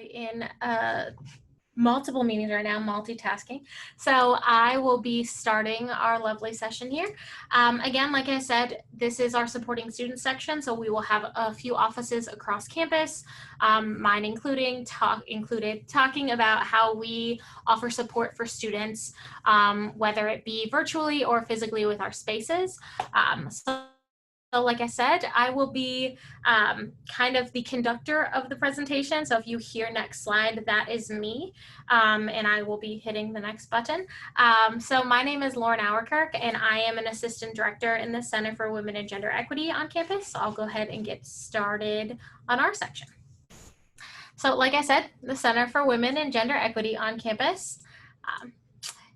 actually in multiple meetings right now, multitasking. So I will be starting our lovely session here. Again, like I said, this is our supporting students section. So we will have a few offices across campus, mine included, talking about how we offer support for students, whether it be virtually or physically with our spaces. So like I said, I will be kind of the conductor of the presentation. So if you hear next slide, that is me, and I will be hitting the next button. So my name is Lauren Auerkirk, and I am an assistant director in the Center for Women and Gender Equity on campus. So I'll go ahead and get started on our section. So like I said, the Center for Women and Gender Equity on campus.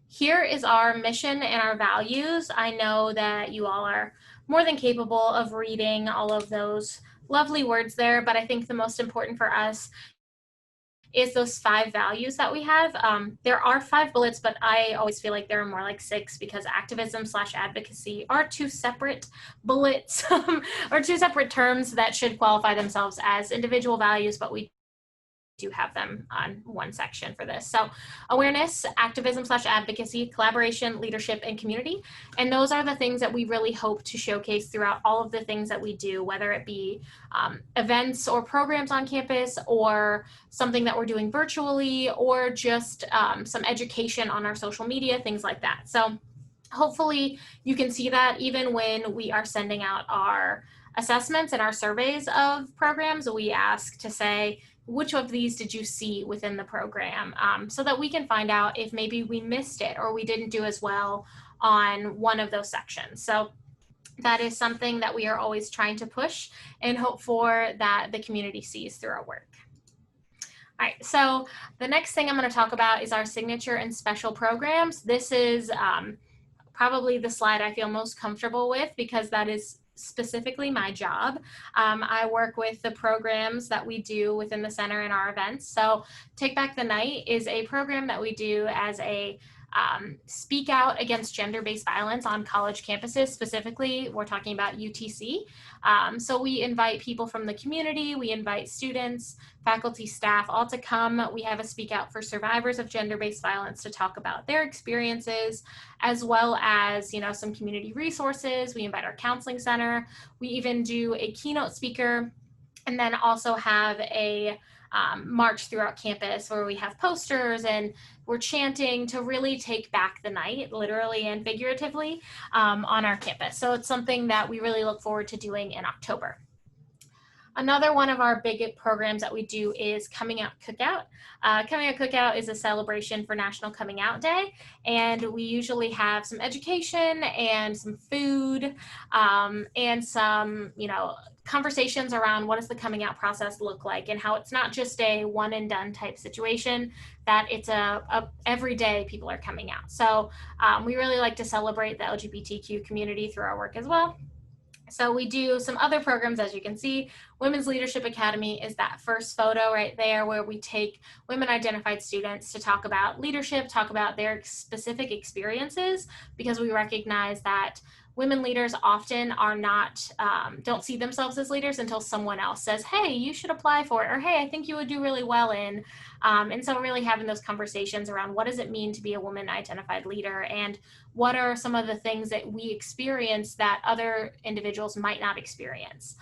Here is our mission and our values. I know that you all are more than capable of reading all of those lovely words there, but I think the most important for us is those 5 values that we have. There are 5 bullets, but I always feel like there are more like 6 because activism/advocacy are 2 separate bullets or 2 separate terms that should qualify themselves as individual values, but we do have them on one section for this. So awareness, activism/advocacy, collaboration, leadership, and community. And those are the things that we really hope to showcase throughout all of the things that we do, whether it be events or programs on campus or something that we're doing virtually or just some education on our social media, things like that. So hopefully you can see that even when we are sending out our assessments and our surveys of programs, we ask to say, which of these did you see within the program, so that we can find out if maybe we missed it or we didn't do as well on one of those sections. So that is something that we are always trying to push and hope for that the community sees through our work. All right, so the next thing I'm going to talk about is our signature and special programs. This is probably the slide I feel most comfortable with because that is specifically my job. I work with the programs that we do within the center in our events. So Take Back the Night is a program that we do as a speak out against gender-based violence on college campuses. Specifically, we're talking about UTC. So we invite people from the community, we invite students, faculty, staff, all to come. We have a speak out for survivors of gender-based violence to talk about their experiences, as well as, you know, some community resources. We invite our counseling center. We even do a keynote speaker, and then also have a march throughout campus where we have posters and we're chanting to really take back the night, literally and figuratively, on our campus. So it's something that we really look forward to doing in October. Another one of our big programs that we do is Coming Out Cookout. Coming Out Cookout is a celebration for National Coming Out Day, and we usually have some education and some food and some, you know, conversations around what does the coming out process look like and how it's not just a one and done type situation, that it's a every day people are coming out. So we really like to celebrate the LGBTQ community through our work as well. So we do some other programs, as you can see. Women's Leadership Academy is that first photo right there where we take women identified students to talk about leadership, talk about their specific experiences, because we recognize that women leaders often are not, don't see themselves as leaders until someone else says, hey, you should apply for it, or hey, I think you would do really well in. And so really having those conversations around what does it mean to be a woman identified leader, and what are some of the things that we experience that other individuals might not experience.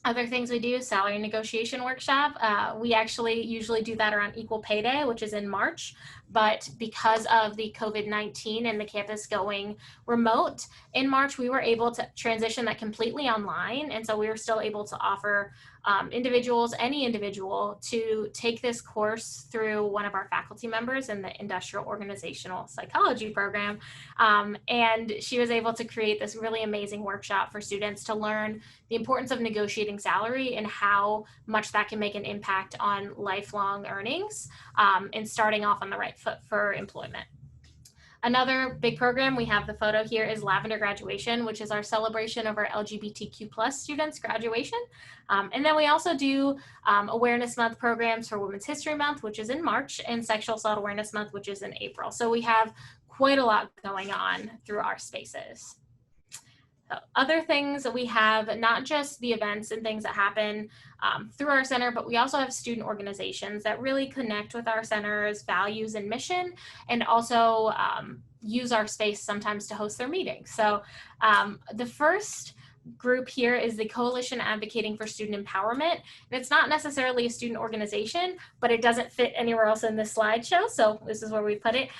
Other things we do, salary negotiation workshop. We actually usually do that around Equal Pay Day, which is in March. But because of the COVID-19 and the campus going remote in March, we were able to transition that completely online. And so we were still able to offer individuals, any individual, to take this course through one of our faculty members in the Industrial Organizational Psychology program. And she was able to create this really amazing workshop for students to learn the importance of negotiating salary and how much that can make an impact on lifelong earnings and starting off on the right foot for employment. Another big program, we have the photo here, is Lavender Graduation, which is our celebration of our LGBTQ+ students' graduation. And then we also do Awareness Month programs for Women's History Month, which is in March, and Sexual Assault Awareness Month, which is in April. So we have quite a lot going on through our spaces. Other things that we have, not just the events and things that happen through our center, but we also have student organizations that really connect with our center's values and mission, and also use our space sometimes to host their meetings. So the first group here is the Coalition Advocating for Student Empowerment. And it's not necessarily a student organization, but it doesn't fit anywhere else in this slideshow, so this is where we put it.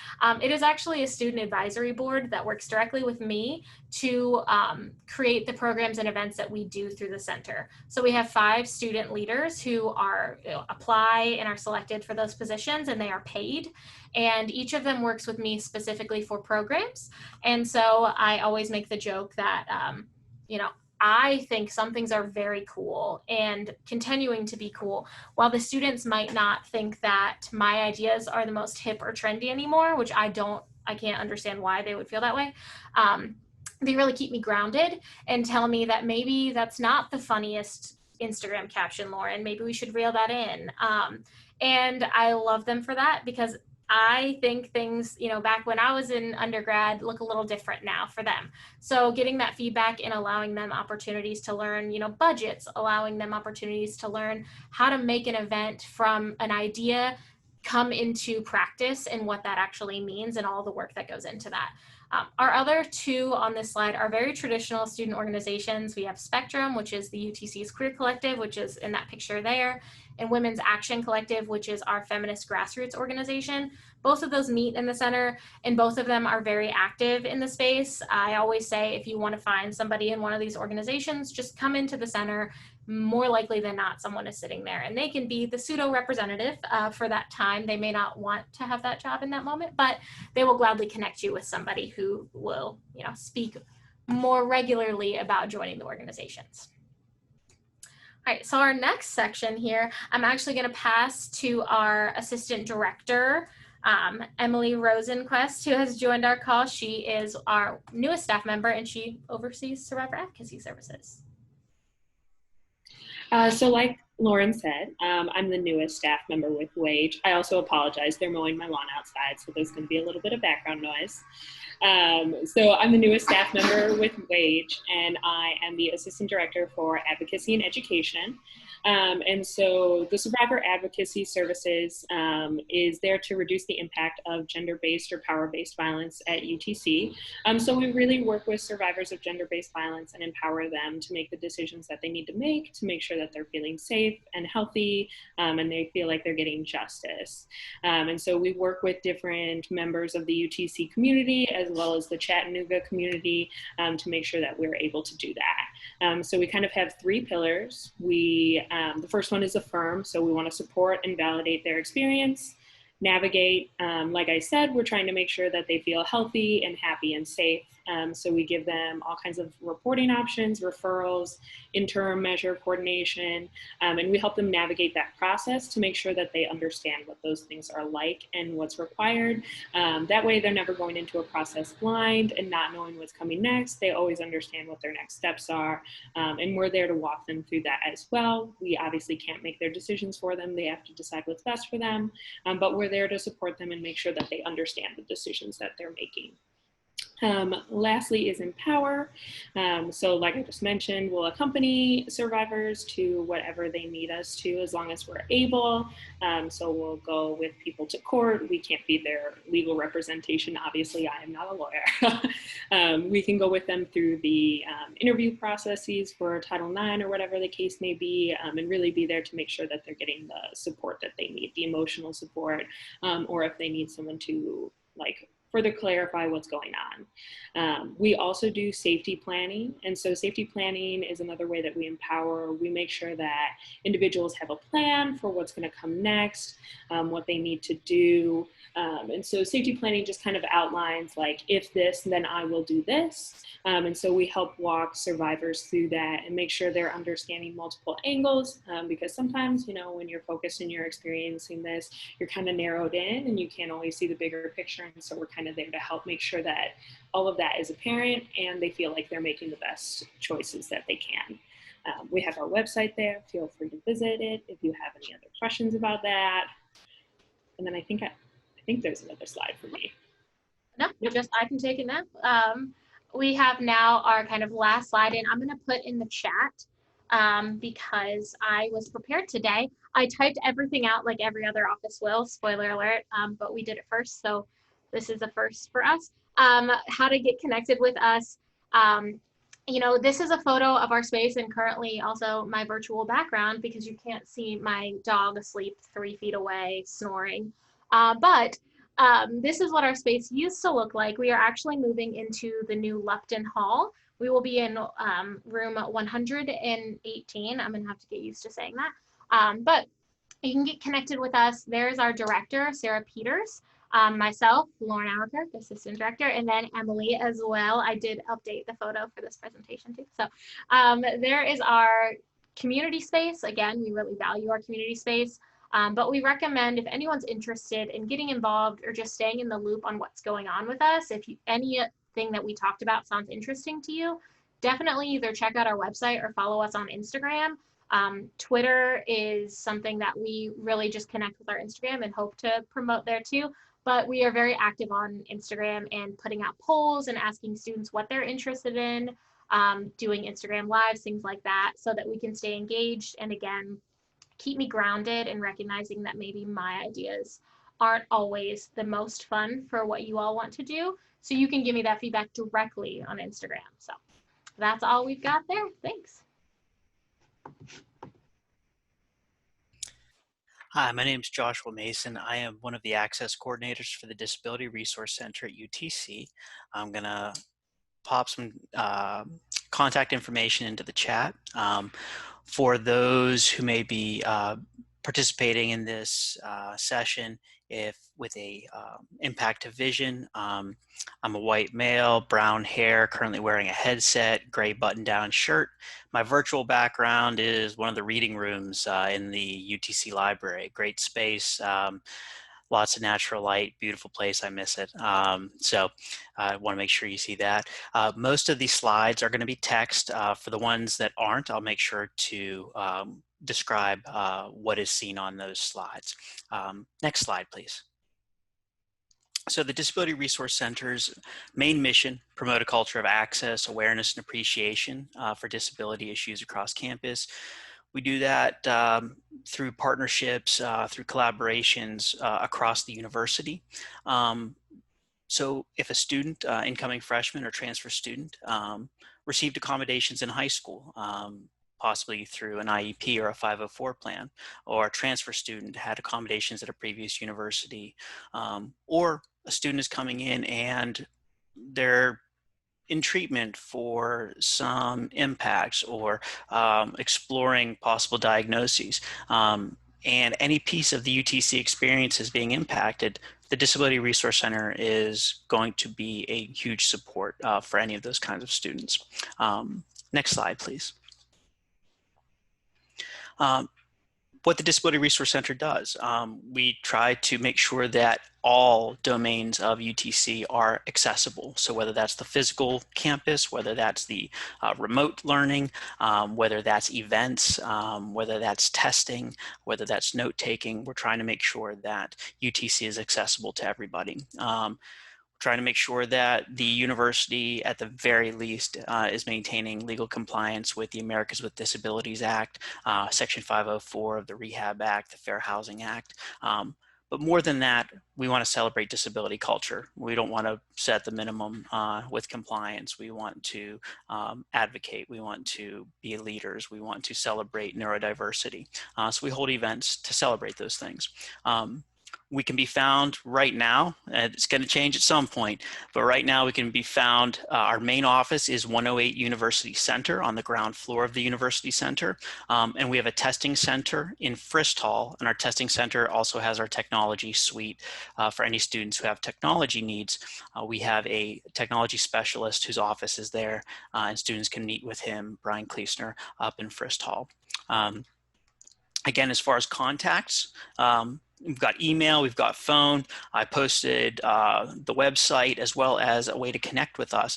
It is actually a student advisory board that works directly with me to create the programs and events that we do through the center. So we have 5 student leaders who are apply and are selected for those positions, and they are paid. And each of them works with me specifically for programs. And so I always make the joke that I think some things are very cool and continuing to be cool, while the students might not think that my ideas are the most hip or trendy anymore, which I can't understand why they would feel that way. They really keep me grounded and tell me that maybe that's not the funniest Instagram caption, Lauren. Maybe we should reel that in. And I love them for that, because I think things, back when I was in undergrad look a little different now for them. So getting that feedback and allowing them opportunities to learn, budgets, allowing them opportunities to learn how to make an event from an idea come into practice and what that actually means and all the work that goes into that. Our other 2 on this slide are very traditional student organizations. We have Spectrum, which is the UTC's Queer Collective, which is in that picture there, and Women's Action Collective, which is our feminist grassroots organization. Both of those meet in the center, and both of them are very active in the space. I always say, if you want to find somebody in one of these organizations, just come into the center. More likely than not, someone is sitting there, and they can be the pseudo representative for that time. They may not want to have that job in that moment, but they will gladly connect you with somebody who will, speak more regularly about joining the organizations. All right, so our next section here, I'm actually going to pass to our assistant director, Emily Rosenquist, who has joined our call. She is our newest staff member, and she oversees survivor advocacy services. So like Lauren said, I'm the newest staff member with WAGE. I also apologize, they're mowing my lawn outside, so there's going to be a little bit of background noise. So I'm the newest staff member with WAGE, and I am the Assistant Director for Advocacy and Education. And so the Survivor Advocacy Services is there to reduce the impact of gender-based or power-based violence at UTC. So we really work with survivors of gender-based violence and empower them to make the decisions that they need to make sure that they're feeling safe and healthy, and they feel like they're getting justice. And so we work with different members of the UTC community as well as the Chattanooga community to make sure that we're able to do that. So we kind of have 3 pillars. The first one is affirm, so we want to support and validate their experience. Navigate, like I said, we're trying to make sure that they feel healthy and happy and safe. So we give them all kinds of reporting options, referrals, interim measure coordination, and we help them navigate that process to make sure that they understand what those things are like and what's required. That way they're never going into a process blind and not knowing what's coming next. They always understand what their next steps are, and we're there to walk them through that as well. We obviously can't make their decisions for them. They have to decide what's best for them, but we're there to support them and make sure that they understand the decisions that they're making. Lastly is empower. So like I just mentioned, we'll accompany survivors to whatever they need us to as long as we're able. So we'll go with people to court. We can't be their legal representation. Obviously, I am not a lawyer. We can go with them through the interview processes for Title IX or whatever the case may be, and really be there to make sure that they're getting the support that they need, the emotional support, or if they need someone to further clarify what's going on. We also do safety planning. And so safety planning is another way that we empower. We make sure that individuals have a plan for what's going to come next, what they need to do. And so safety planning just kind of outlines if this, then I will do this. And so we help walk survivors through that and make sure they're understanding multiple angles, because sometimes, when you're focused and you're experiencing this, you're kind of narrowed in and you can't always see the bigger picture. And so we're kind of there to help make sure that all of that is apparent and they feel like they're making the best choices that they can. We have our website there. Feel free to visit it if you have any other questions about that. And then I think there's another slide for me. No, I can take it now. we have now our kind of last slide, and I'm going to put in the chat because I was prepared today. I typed everything out like every other office will, spoiler alert, but we did it first, so this is a first for us. How to get connected with us. You know, this is a photo of our space and currently also my virtual background because you can't see my dog asleep 3 feet away snoring. But this is what our space used to look like. We are actually moving into the new Lupton Hall. We will be in room 118. I'm gonna have to get used to saying that. But you can get connected with us. There's our director, Sarah Peters, myself, Lauren Albuquerque, assistant director, and then Emily as well. I did update the photo for this presentation too. So there is our community space. Again, we really value our community space. But we recommend if anyone's interested in getting involved or just staying in the loop on what's going on with us, if anything that we talked about sounds interesting to you, definitely either check out our website or follow us on Instagram. Twitter is something that we really just connect with our Instagram and hope to promote there too. But we are very active on Instagram and putting out polls and asking students what they're interested in, doing Instagram lives, things like that, so that we can stay engaged and again, keep me grounded and recognizing that maybe my ideas aren't always the most fun for what you all want to do. So you can give me that feedback directly on Instagram. So that's all we've got there. Thanks. Hi, my name is Joshua Mason. I am one of the access coordinators for the Disability Resource Center at UTC. I'm going to pop some contact information into the chat. For those who may be participating in this session, if with a impact to vision, I'm a white male, brown hair, currently wearing a headset, gray button-down shirt. My virtual background is one of the reading rooms in the UTC library. Great space, lots of natural light, beautiful place. I miss it. So I want to make sure you see that. Most of these slides are going to be text. For the ones that aren't, I'll make sure to describe what is seen on those slides. Next slide, please. So the Disability Resource Center's main mission, promote a culture of access, awareness, and appreciation for disability issues across campus. We do that through partnerships, through collaborations across the university. So if a student, incoming freshman or transfer student, received accommodations in high school, possibly through an IEP or a 504 plan, or a transfer student had accommodations at a previous university, or a student is coming in and they're in treatment for some impacts or exploring possible diagnoses, and any piece of the UTC experience is being impacted, the Disability Resource Center is going to be a huge support for any of those kinds of students. Next slide, please. What the Disability Resource Center does, we try to make sure that all domains of UTC are accessible. So whether that's the physical campus, whether that's the remote learning, whether that's events, whether that's testing, whether that's note-taking, we're trying to make sure that UTC is accessible to everybody. Trying to make sure that the university, at the very least, is maintaining legal compliance with the Americans with Disabilities Act, Section 504 of the Rehab Act, the Fair Housing Act. But more than that, we want to celebrate disability culture. We don't want to set the minimum with compliance. We want to advocate. We want to be leaders. We want to celebrate neurodiversity. So we hold events to celebrate those things. We can be found right now, and it's going to change at some point, but right now we can be found, our main office is 108 University Center on the ground floor of the University Center, and we have a testing center in Frist Hall, and our testing center also has our technology suite for any students who have technology needs. We have a technology specialist whose office is there, and students can meet with him, Brian Kleesner, up in Frist Hall. Again, as far as contacts, we've got email, we've got phone. I posted the website as well as a way to connect with us.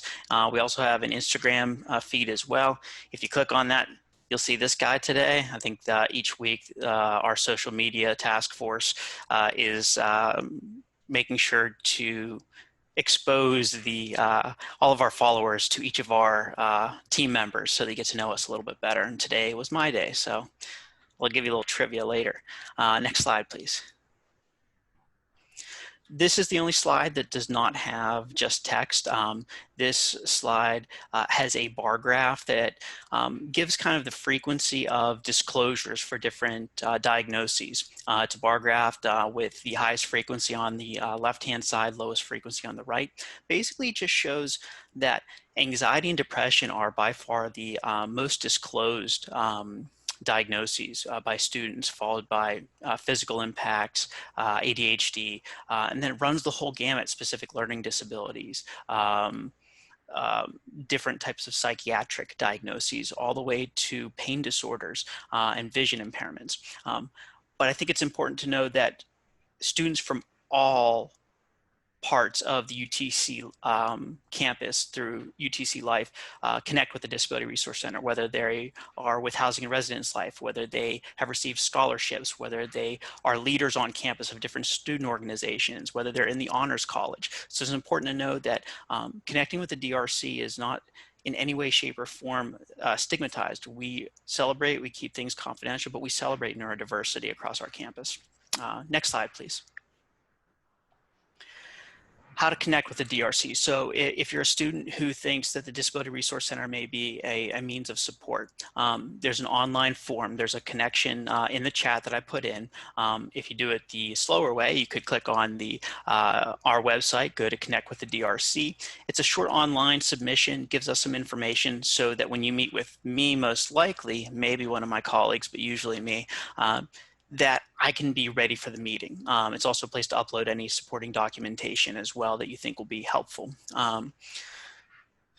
We also have an Instagram feed as well. If you click on that, you'll see this guy today. I think that each week our social media task force is making sure to expose all of our followers to each of our team members so they get to know us a little bit better. And today was my day, so I'll give you a little trivia later. Next slide, please. This is the only slide that does not have just text. This slide has a bar graph that gives kind of the frequency of disclosures for different diagnoses. It's a bar graph with the highest frequency on the left-hand side, lowest frequency on the right. Basically, it just shows that anxiety and depression are by far the most disclosed diagnoses by students, followed by physical impacts, ADHD, and then it runs the whole gamut: specific learning disabilities, different types of psychiatric diagnoses, all the way to pain disorders and vision impairments. But I think it's important to know that students from all parts of the UTC campus through UTC Life connect with the Disability Resource Center, whether they are with Housing and Residence Life, whether they have received scholarships, whether they are leaders on campus of different student organizations, whether they're in the Honors College. So it's important to know that connecting with the DRC is not in any way, shape, or form stigmatized. We celebrate, we keep things confidential, but we celebrate neurodiversity across our campus. Next slide, please. How to connect with the DRC. So if you're a student who thinks that the Disability Resource Center may be a means of support, there's an online form. There's a connection in the chat that I put in. If you do it the slower way, you could click on our website, go to connect with the DRC. It's a short online submission, gives us some information so that when you meet with me, most likely, maybe one of my colleagues, but usually me, that I can be ready for the meeting. It's also a place to upload any supporting documentation as well that you think will be helpful.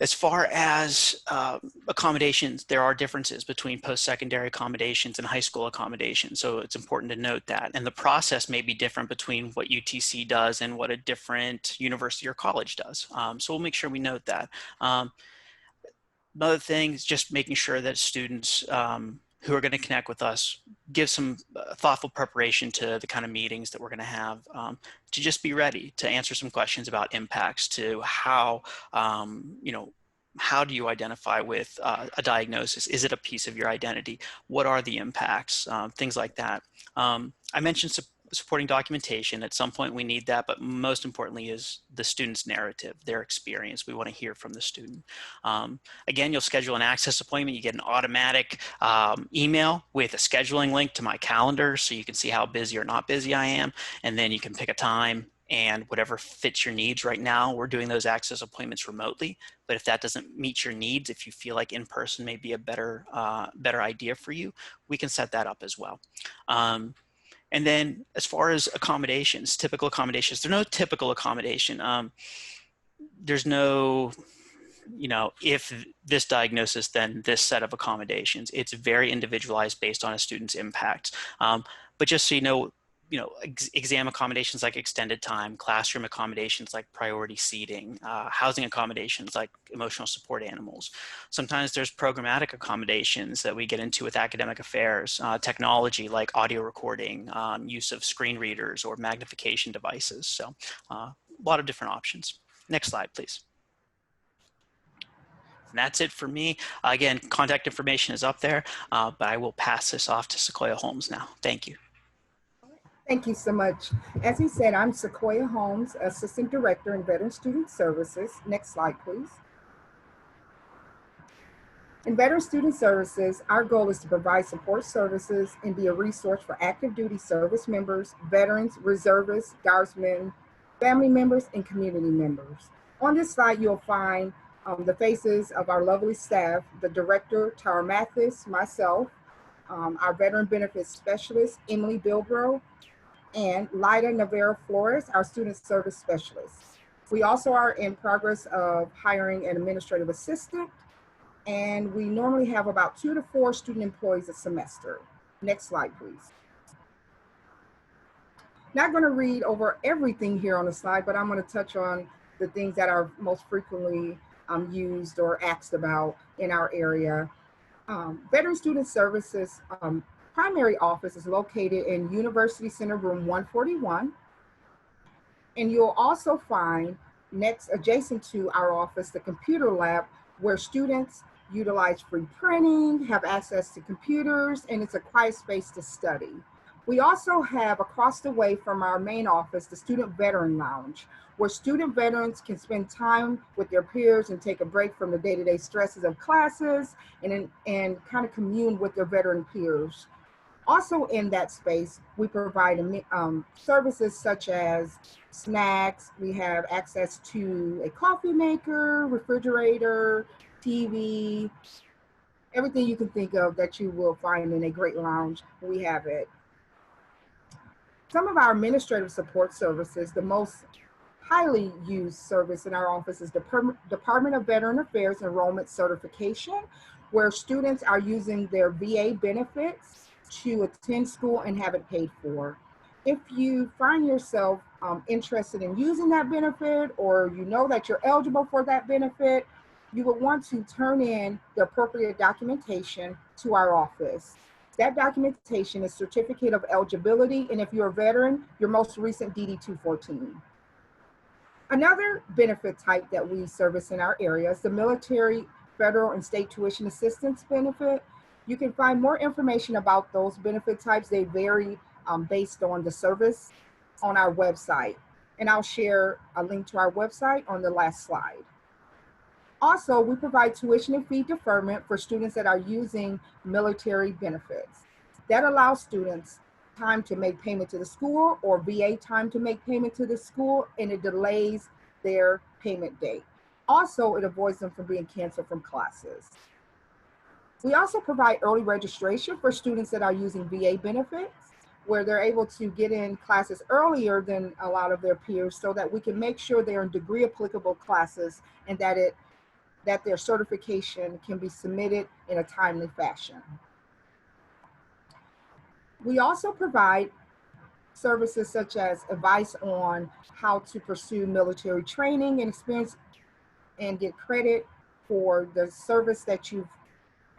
As far as accommodations, there are differences between post-secondary accommodations and high school accommodations. So it's important to note that. And the process may be different between what UTC does and what a different university or college does. So we'll make sure we note that. Another thing is just making sure that students who are going to connect with us give some thoughtful preparation to the kind of meetings that we're going to have, to just be ready to answer some questions about impacts, to how, how do you identify with a diagnosis? Is it a piece of your identity? What are the impacts? Things like that. I mentioned supporting documentation. At some point we need that, but most importantly is the student's narrative, their experience. We want to hear from the student. Again, you'll schedule an access appointment. You get an automatic email with a scheduling link to my calendar so you can see how busy or not busy I am, and then you can pick a time and whatever fits your needs. Right now we're doing those access appointments remotely, but if that doesn't meet your needs, if you feel like in person may be a better idea for you, we can set that up as well. And then as far as accommodations, typical accommodations, there's no typical accommodation. There's no, if this diagnosis, then this set of accommodations. It's very individualized based on a student's impact. But just so you know, exam accommodations like extended time, classroom accommodations like priority seating, housing accommodations like emotional support animals. Sometimes there's programmatic accommodations that we get into with academic affairs, technology like audio recording, use of screen readers or magnification devices. So a lot of different options. Next slide, please. And that's it for me. Again, contact information is up there, but I will pass this off to Sequoia Holmes now. Thank you. Thank you so much. As he said, I'm Sequoia Holmes, Assistant Director in Veteran Student Services. Next slide, please. In Veteran Student Services, our goal is to provide support services and be a resource for active duty service members, veterans, reservists, guardsmen, family members, and community members. On this slide, you'll find the faces of our lovely staff, the Director, Tara Mathis, myself, our Veteran Benefits Specialist, Emily Bilbro, and Lyda Navarro Flores, our Student Service Specialist. We also are in progress of hiring an administrative assistant, and we normally have about 2 to 4 student employees a semester. Next slide, please. Not going to read over everything here on the slide, but I'm going to touch on the things that are most frequently used or asked about in our area. Veteran Student Services primary office is located in University Center Room 141. And you'll also find next, adjacent to our office, the computer lab, where students utilize free printing, have access to computers, and it's a quiet space to study. We also have, across the way from our main office, the Student Veteran Lounge, where student veterans can spend time with their peers and take a break from the day-to-day stresses of classes and kind of commune with their veteran peers. Also in that space, we provide services such as snacks. We have access to a coffee maker, refrigerator, TV, everything you can think of that you will find in a great lounge, we have it. Some of our administrative support services, the most highly used service in our office is the Department of Veteran Affairs Enrollment Certification, where students are using their VA benefits to attend school and have it paid for. If you find yourself interested in using that benefit, or you know that you're eligible for that benefit, you would want to turn in the appropriate documentation to our office. That documentation is certificate of eligibility, and if you're a veteran, your most recent DD-214. Another benefit type that we service in our area is the military, federal, and state tuition assistance benefit. You can find more information about those benefit types. They vary based on the service on our website. And I'll share a link to our website on the last slide. Also, we provide tuition and fee deferment for students that are using military benefits. That allows students time to make payment to the school, or VA time to make payment to the school, and it delays their payment date. Also, it avoids them from being canceled from classes. We also provide early registration for students that are using VA benefits, where they're able to get in classes earlier than a lot of their peers, so that we can make sure they're in degree applicable classes and that their certification can be submitted in a timely fashion. We also provide services such as advice on how to pursue military training and experience and get credit for the service that you've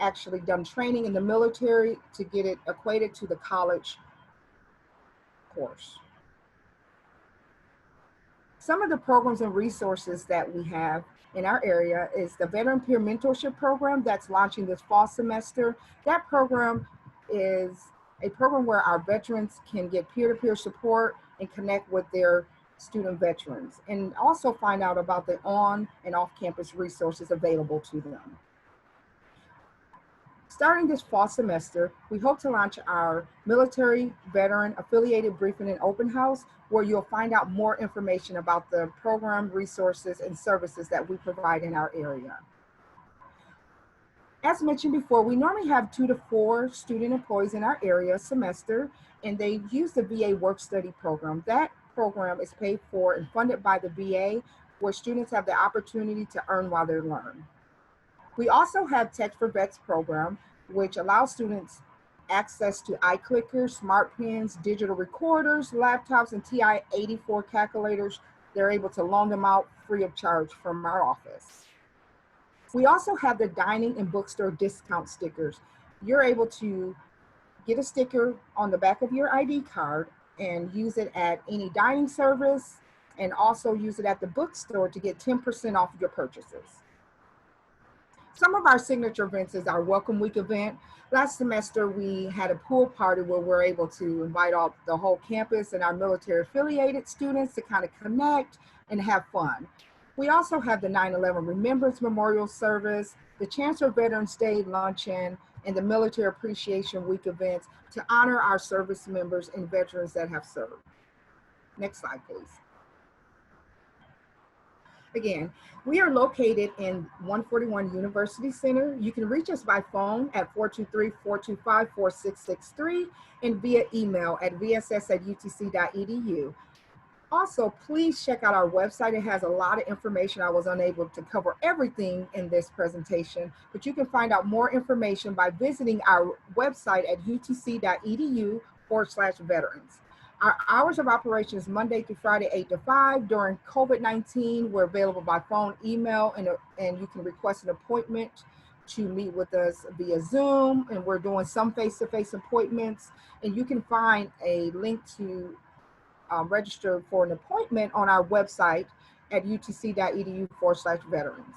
actually done training in the military to get it equated to the college course. Some of the programs and resources that we have in our area is the Veteran Peer Mentorship Program that's launching this fall semester. That program is a program where our veterans can get peer-to-peer support and connect with their student veterans, and also find out about the on and off-campus resources available to them. Starting this fall semester, we hope to launch our military veteran affiliated briefing and open house, where you'll find out more information about the program, resources, and services that we provide in our area. As mentioned before, we normally have 2 to 4 student employees in our area a semester, and they use the VA work study program. That program is paid for and funded by the VA, where students have the opportunity to earn while they learn. We also have Tech for Vets program, which allows students access to iClickers, smart pens, digital recorders, laptops, and TI-84 calculators. They're able to loan them out free of charge from our office. We also have the dining and bookstore discount stickers. You're able to get a sticker on the back of your ID card and use it at any dining service, and also use it at the bookstore to get 10% off your purchases. Some of our signature events is our Welcome Week event. Last semester, we had a pool party where we're able to invite all the whole campus and our military affiliated students to kind of connect and have fun. We also have the 9/11 Remembrance Memorial Service, the Chancellor Veterans Day Luncheon, and the Military Appreciation Week events to honor our service members and veterans that have served. Next slide, please. Again, we are located in 141 University Center. You can reach us by phone at 423-425-4663 and via email at vss@utc.edu. Also, please check out our website. It has a lot of information. I was unable to cover everything in this presentation, but you can find out more information by visiting our website at utc.edu/veterans. Our hours of operation is Monday through Friday, 8 to 5. During COVID-19, we're available by phone, email, and you can request an appointment to meet with us via Zoom. And we're doing some face-to-face appointments. And you can find a link to register for an appointment on our website. at utc.edu/veterans.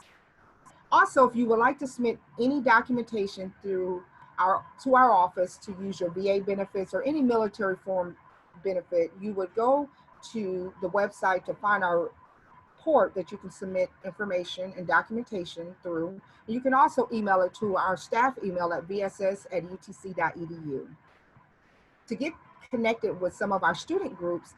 Also, if you would like to submit any documentation to our office to use your VA benefits or any military form benefit, you would go to the website to find our port that you can submit information and documentation through. You can also email it to our staff email at vss@utc.edu. To get connected with some of our student groups,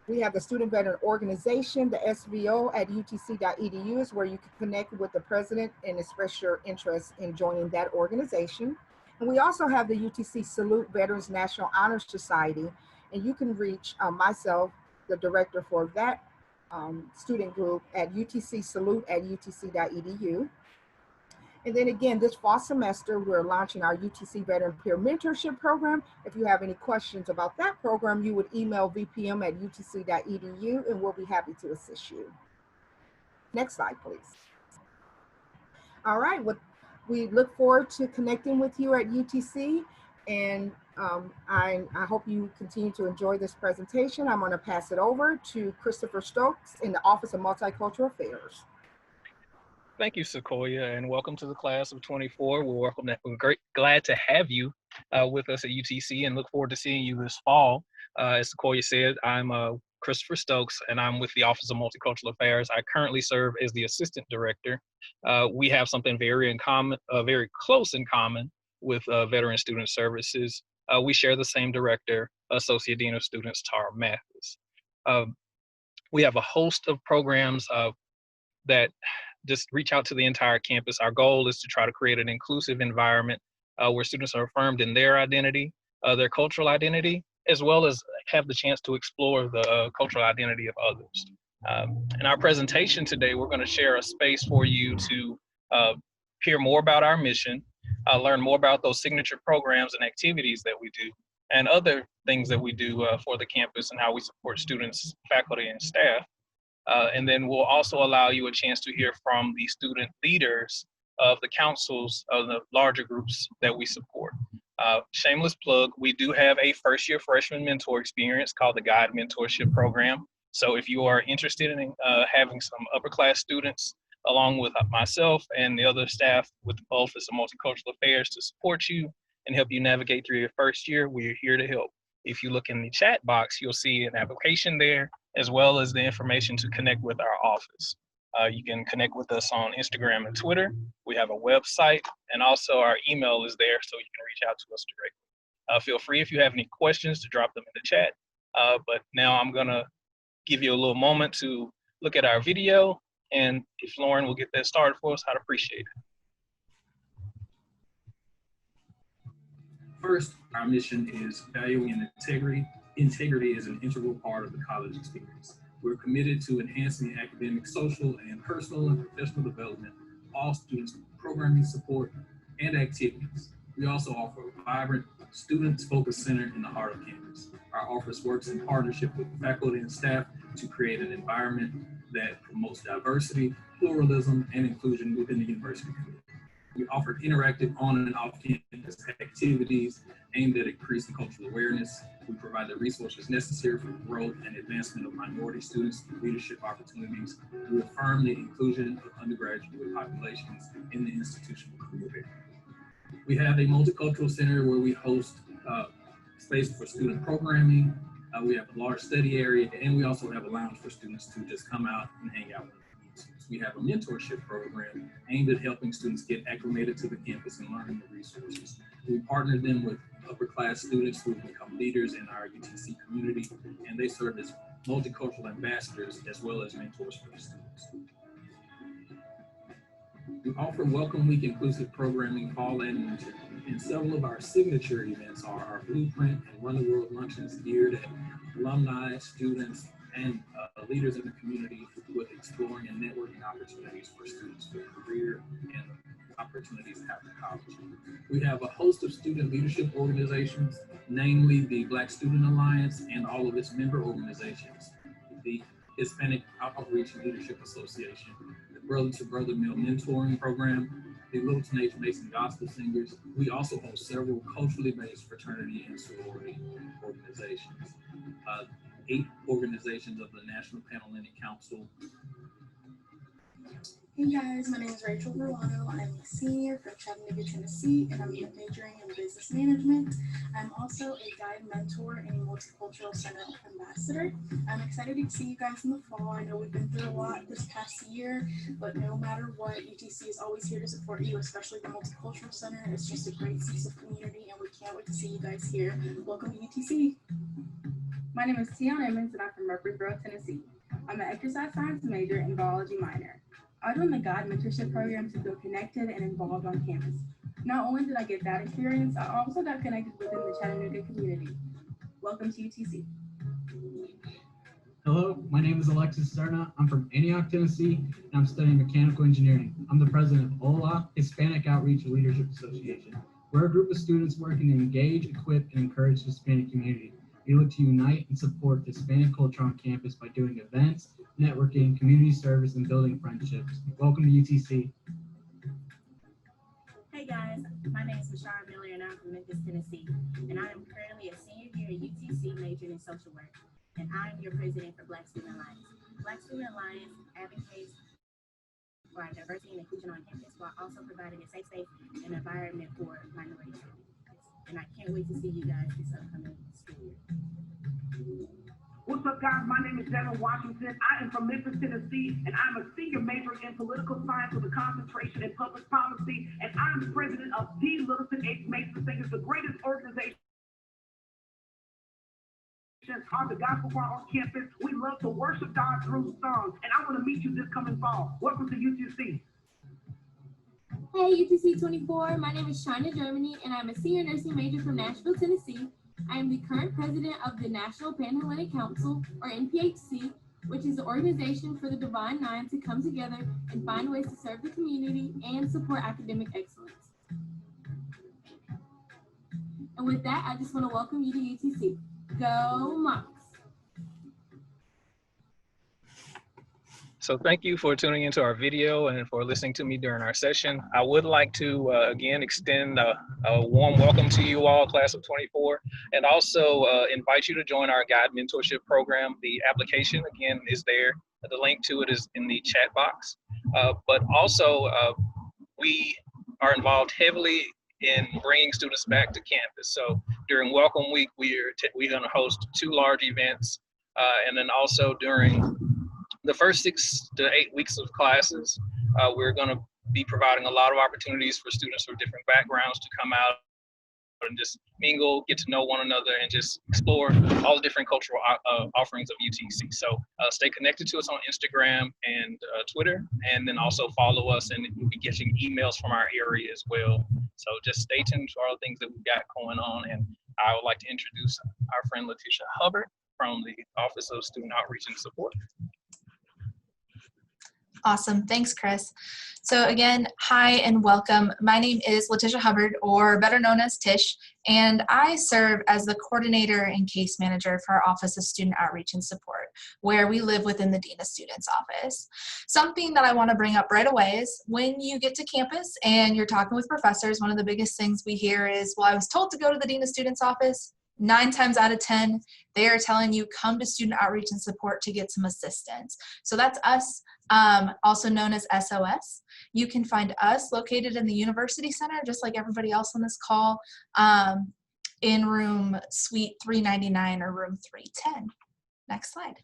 we have the Student Veteran Organization, the SVO at utc.edu is where you can connect with the president and express your interest in joining that organization. And we also have the UTC Salute Veterans National Honor Society, and you can reach myself, the director for that student group, at utcsalute@utc.edu. And then again, this fall semester, we're launching our UTC Veteran Peer Mentorship Program. If you have any questions about that program, you would email vpm@utc.edu and we'll be happy to assist you. Next slide, please. All right, we look forward to connecting with you at UTC, and I hope you continue to enjoy this presentation. I'm going to pass it over to Christopher Stokes in the Office of Multicultural Affairs. Thank you, Sequoia, and welcome to the class of 24. We're glad to have you with us at UTC and look forward to seeing you this fall. As Sequoia said, I'm Christopher Stokes, and I'm with the Office of Multicultural Affairs. I currently serve as the Assistant Director. We have something very close in common with Veteran Student Services. We share the same director, Associate Dean of Students, Tara Mathis. We have a host of programs that just reach out to the entire campus. Our goal is to try to create an inclusive environment where students are affirmed in their identity, their cultural identity, as well as have the chance to explore the cultural identity of others. In our presentation today, we're going to share a space for you to hear more about our mission, learn more about those signature programs and activities that we do, and other things that we do for the campus and how we support students, faculty, and staff. And then we'll also allow you a chance to hear from the student leaders of the councils of the larger groups that we support. Shameless plug, we do have a first-year freshman mentor experience called the Guide Mentorship Program. So if you are interested in having some upper-class students along with myself and the other staff with the Office of Multicultural Affairs to support you and help you navigate through your first year, we're here to help. If you look in the chat box, you'll see an application there, as well as the information to connect with our office. You can connect with us on Instagram and Twitter. We have a website, and also our email is there, so you can reach out to us directly. Feel free if you have any questions to drop them in the chat. But now I'm gonna give you a little moment to look at our video, and if Lauren will get that started for us, I'd appreciate it. First, our mission is valuing integrity. Integrity is an integral part of the college experience. We're committed to enhancing the academic, social, and personal and professional development of all students through programming support and activities. We also offer a vibrant, students-focused center in the heart of campus. Our office works in partnership with faculty and staff to create an environment that promotes diversity, pluralism, and inclusion within the university community. We offer interactive on and off campus activities aimed at increasing cultural awareness. We provide the resources necessary for the growth and advancement of minority students through leadership opportunities. We affirm the inclusion of undergraduate populations in the institutional career. We have a multicultural center where we host space for student programming. We have a large study area, and we also have a lounge for students to just come out and hang out with. We have a mentorship program aimed at helping students get acclimated to the campus and learning the resources. We partner them with upper-class students who become leaders in our UTC community, and they serve as multicultural ambassadors as well as mentors for the students. We offer Welcome Week inclusive programming fall and winter, and several of our signature events are our Blueprint and Run the World luncheons geared at alumni, students, and leaders in the community with exploring and networking opportunities for students for career and opportunities after college. We have a host of student leadership organizations, namely the Black Student Alliance and all of its member organizations, the Hispanic Outreach and Leadership Association, the Brother to Brother Male Mentoring Program, the Littleton H. Mason Gospel Singers. We also host several culturally based fraternity and sorority organizations. 8 organizations of the National Panhellenic Council, Hey guys, my name is Rachel Verlano. I'm a senior from Chattanooga, Tennessee, and I'm majoring in business management. I'm also a guide mentor and a multicultural center ambassador. I'm excited to see you guys in the fall. I know we've been through a lot this past year, but no matter what, UTC is always here to support you, especially the multicultural center. It's just a great sense of community, and we can't wait to see you guys here. Welcome to UTC. My name is Tiana Emmons, and I'm from Murfreesboro, Tennessee. I'm an exercise science major and biology minor. I joined the GUIDE mentorship program to feel connected and involved on campus. Not only did I get that experience, I also got connected within the Chattanooga community. Welcome to UTC. Hello, my name is Alexis Serna. I'm from Antioch, Tennessee, and I'm studying mechanical engineering. I'm the president of HOLA, Hispanic Outreach Leadership Association. We're a group of students working to engage, equip, and encourage the Hispanic community. We look to unite and support the Hispanic culture on campus by doing events, networking, community service, and building friendships. Welcome to UTC. Hey guys, my name is Bashara Miller and I'm from Memphis, Tennessee, and I am currently a senior here at UTC majoring in social work, and I am your president for Black Student Alliance. Black Student Alliance advocates for our diversity and inclusion on campus while also providing a safe space and environment for minority students. And I can't wait to see you guys this upcoming school year. What's up, guys? My name is Devin Washington. I am from Memphis, Tennessee, and I'm a senior major in political science with a concentration in public policy, and I'm the president of D. Littleton H. Mason Singers, the greatest organization on the gospel choir on campus. We love to worship God through songs, and I want to meet you this coming fall. Welcome to UTC. Hey, UTC 24. My name is China Germany, and I'm a senior nursing major from Nashville, Tennessee. I am the current president of the National Panhellenic Council, or NPHC, which is the organization for the Divine Nine to come together and find ways to serve the community and support academic excellence. And with that, I just want to welcome you to UTC. Go Mocs! So thank you for tuning into our video and for listening to me during our session. I would like to again extend a warm welcome to you all, class of 24, and also invite you to join our GUIDE mentorship program. The application again is there. The link to it is in the chat box. But also we are involved heavily in bringing students back to campus. So during Welcome Week, we're going to host 2 large events, and then also during the first 6 to 8 weeks of classes, we're going to be providing a lot of opportunities for students from different backgrounds to come out and just mingle, get to know one another, and just explore all the different cultural offerings of UTC. So stay connected to us on Instagram and Twitter, and then also follow us, and you'll be getting emails from our area as well. So just stay tuned to all the things that we've got going on. And I would like to introduce our friend Letitia Hubbard from the Office of Student Outreach and Support. Awesome. Thanks, Chris. So again, hi and welcome. My name is Letitia Hubbard, or better known as Tish, and I serve as the coordinator and case manager for our Office of Student Outreach and Support, where we live within the Dean of Students office. Something that I want to bring up right away is when you get to campus and you're talking with professors, one of the biggest things we hear is, well, I was told to go to the Dean of Students office. 9 times out of 10, they are telling you come to Student Outreach and Support to get some assistance. So that's us, also known as SOS. You can find us located in the University Center, just like everybody else on this call, in room suite 399 or room 310. Next slide.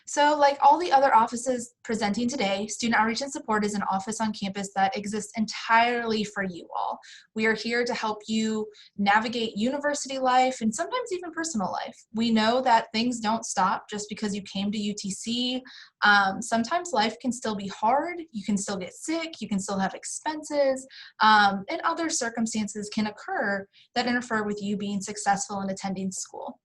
So like all the other offices presenting today, Student Outreach and Support is an office on campus that exists entirely for you all. We are here to help you navigate university life and sometimes even personal life. We know that things don't stop just because you came to UTC. Sometimes life can still be hard. You can still get sick. You can still have expenses, and other circumstances can occur that interfere with you being successful in attending school.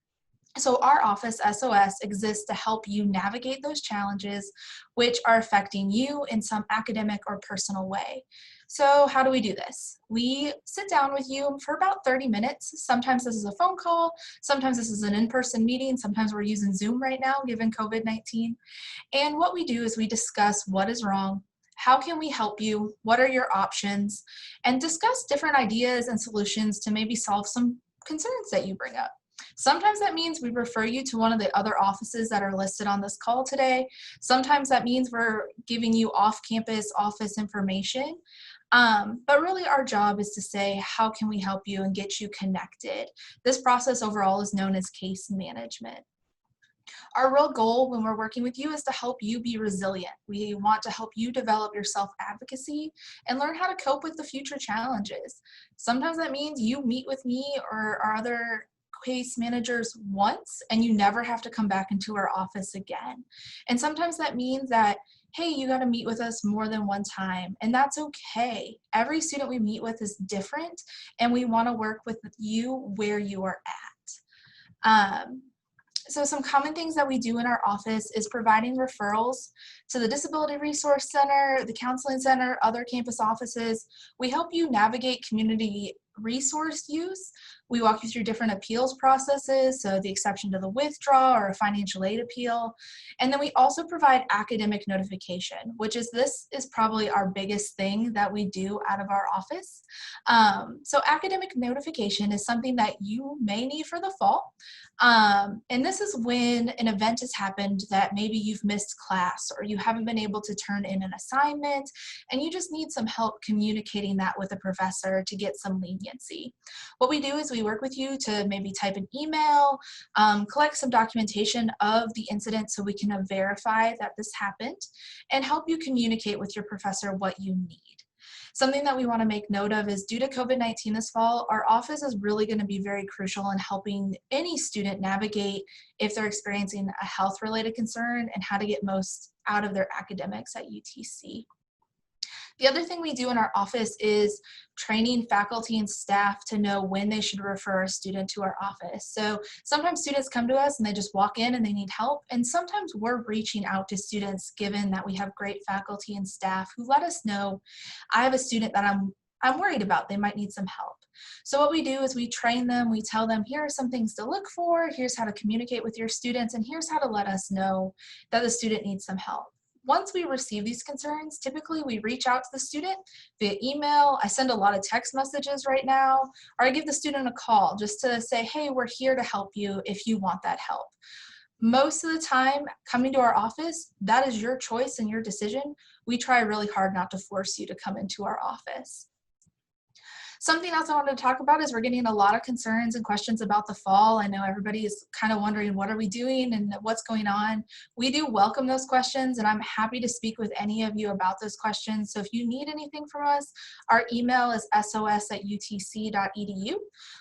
So our office, SOS, exists to help you navigate those challenges which are affecting you in some academic or personal way. So how do we do this? We sit down with you for about 30 minutes. Sometimes this is a phone call. Sometimes this is an in-person meeting. Sometimes we're using Zoom right now, given COVID-19. And what we do is we discuss what is wrong, how can we help you, what are your options, and discuss different ideas and solutions to maybe solve some concerns that you bring up. Sometimes that means we refer you to one of the other offices that are listed on this call today. Sometimes that means we're giving you off-campus office information. But really our job is to say, how can we help you and get you connected? This process overall is known as case management. Our real goal when we're working with you is to help you be resilient. We want to help you develop your self-advocacy and learn how to cope with the future challenges. Sometimes that means you meet with me or our other case managers once and you never have to come back into our office again. And sometimes that means that, hey, you got to meet with us more than one time, and that's okay. Every student we meet with is different, and we want to work with you where you are at. So some common things that we do in our office is providing referrals to the Disability Resource Center, the Counseling Center, other campus offices. We help you navigate community resource use. We walk you through different appeals processes, so the exception to the withdrawal or a financial aid appeal. And then we also provide academic notification, this is probably our biggest thing that we do out of our office. So academic notification is something that you may need for the fall. And this is when an event has happened that maybe you've missed class or you haven't been able to turn in an assignment and you just need some help communicating that with a professor to get some leniency. What we do is we work with you to maybe type an email, collect some documentation of the incident so we can verify that this happened, and help you communicate with your professor what you need. Something that we want to make note of is due to COVID-19 this fall, our office is really going to be very crucial in helping any student navigate if they're experiencing a health-related concern and how to get most out of their academics at UTC. The other thing we do in our office is training faculty and staff to know when they should refer a student to our office. So sometimes students come to us and they just walk in and they need help. And sometimes we're reaching out to students given that we have great faculty and staff who let us know, I have a student that I'm worried about, they might need some help. So what we do is we train them, we tell them, here are some things to look for, here's how to communicate with your students, and here's how to let us know that the student needs some help. Once we receive these concerns, typically we reach out to the student via email. I send a lot of text messages right now, or I give the student a call just to say, hey, we're here to help you if you want that help. Most of the time, coming to our office, that is your choice and your decision. We try really hard not to force you to come into our office. Something else I wanted to talk about is we're getting a lot of concerns and questions about the fall. I know everybody is kind of wondering, what are we doing and what's going on? We do welcome those questions, and I'm happy to speak with any of you about those questions. So if you need anything from us, our email is sos@utc.edu,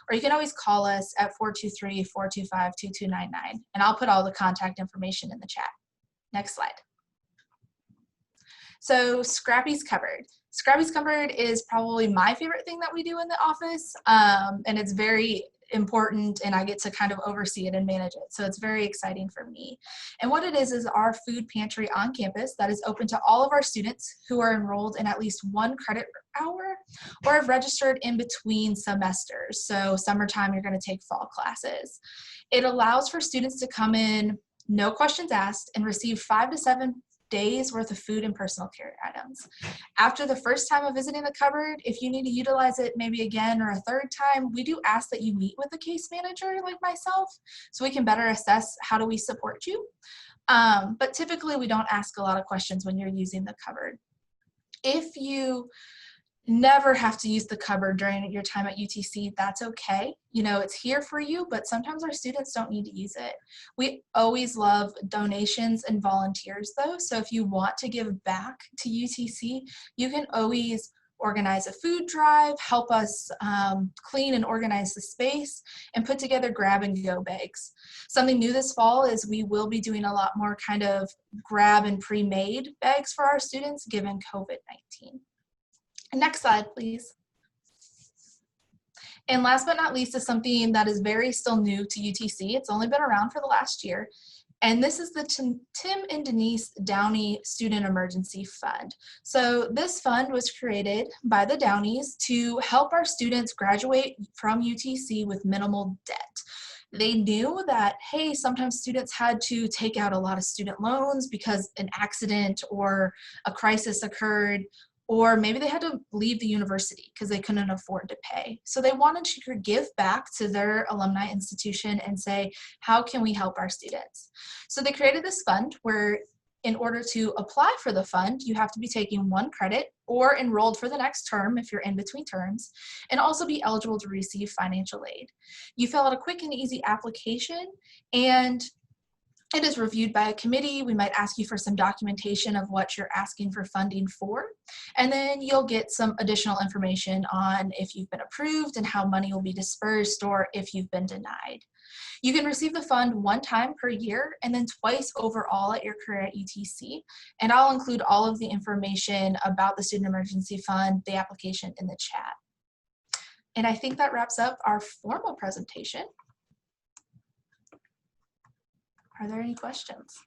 or you can always call us at 423-425-2299, and I'll put all the contact information in the chat. Next slide. So Scrappy's Cupboard. Scrappy's Cupboard is probably my favorite thing that we do in the office, and it's very important, and I get to kind of oversee it and manage it. So it's very exciting for me. And what it is our food pantry on campus that is open to all of our students who are enrolled in at least one credit hour or have registered in between semesters. So summertime, you're going to take fall classes. It allows for students to come in, no questions asked, and receive 5 to 7 days worth of food and personal care items. After the first time of visiting the cupboard, if you need to utilize it maybe again or a third time, we do ask that you meet with a case manager like myself so we can better assess how do we support you. But typically we don't ask a lot of questions when you're using the cupboard. If you never have to use the cupboard during your time at UTC, that's okay. You know, it's here for you, but sometimes our students don't need to use it. We always love donations and volunteers though. So if you want to give back to UTC, you can always organize a food drive, help us clean and organize the space, and put together grab and go bags. Something new this fall is we will be doing a lot more kind of grab and pre-made bags for our students given COVID-19. Next slide, please. And last but not least is something that is very still new to UTC. It's only been around for the last year. And this is the Tim and Denise Downey Student Emergency Fund. So this fund was created by the Downeys to help our students graduate from UTC with minimal debt. They knew that, hey, sometimes students had to take out a lot of student loans because an accident or a crisis occurred, or maybe they had to leave the university because they couldn't afford to pay. So they wanted to give back to their alumni institution and say, how can we help our students? So they created this fund where in order to apply for the fund, you have to be taking 1 credit or enrolled for the next term if you're in between terms, and also be eligible to receive financial aid. You fill out a quick and easy application, and it is reviewed by a committee. We might ask you for some documentation of what you're asking for funding for, and then you'll get some additional information on if you've been approved and how money will be dispersed, or if you've been denied. You can receive the fund 1 time per year and then twice overall at your career at UTC. And I'll include all of the information about the Student Emergency Fund, the application, in the chat. And I think that wraps up our formal presentation. Are there any questions?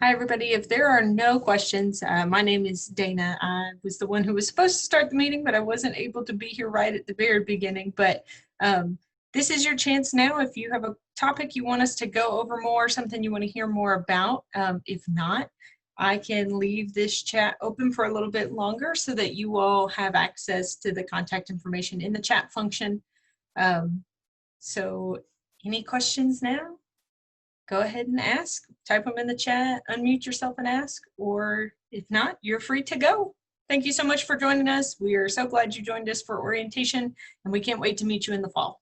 Hi, everybody. If there are no questions, my name is Dana. I was the one who was supposed to start the meeting, but I wasn't able to be here right at the very beginning. But this is your chance now. If you have a topic you want us to go over more, something you want to hear more about. If not, I can leave this chat open for a little bit longer so that you all have access to the contact information in the chat function. So any questions now? Go ahead and ask, type them in the chat, unmute yourself and ask, or if not, you're free to go. Thank you so much for joining us. We are so glad you joined us for orientation, and we can't wait to meet you in the fall.